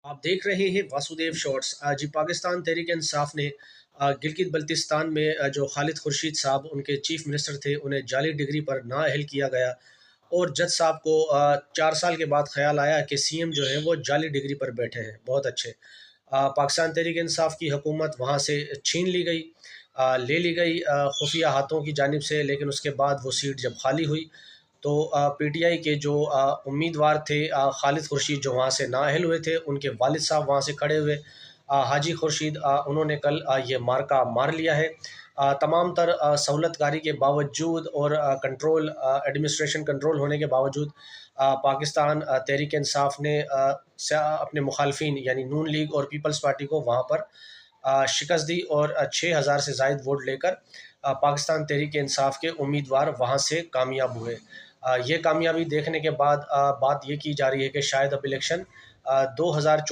आप देख रहे हैं वासुदेव शॉर्ट्स। जी, पाकिस्तान तहरीक इंसाफ ने गिलगित बल्तिस्तान में जो खालिद खुर्शीद साहब उनके चीफ मिनिस्टर थे, उन्हें जाली डिग्री पर नाअहल किया गया। और जज साहब को 4 साल के बाद ख्याल आया कि सीएम जो है वो जाली डिग्री पर बैठे हैं। बहुत अच्छे। पाकिस्तान तहरीक इंसाफ की हुकूमत वहाँ से छीन ली गई, ले ली गई खुफिया हाथों की जानिब से। लेकिन उसके बाद वो सीट जब खाली हुई तो पीटीआई के जो उम्मीदवार थे, खालिद खुर्शीद, जो वहाँ से नाअहल हुए थे, उनके वालिद साहब वहाँ से खड़े हुए। हाजी खुर्शीद, उन्होंने कल ये मार्का मार लिया है। तमाम तर सहूलतकारी के बावजूद और कंट्रोल, एडमिनिस्ट्रेशन कंट्रोल होने के बावजूद पाकिस्तान तहरीक इंसाफ ने अपने मुखालफिन यानी नून लीग और पीपल्स पार्टी को वहाँ पर शिकस्त दी और 6,000 से ज़ायद वोट लेकर पाकिस्तान तहरीक इंसाफ के उम्मीदवार वहाँ से कामयाब हुए। ये कामयाबी देखने के बाद बात ये की जा रही है कि शायद अब इलेक्शन 2024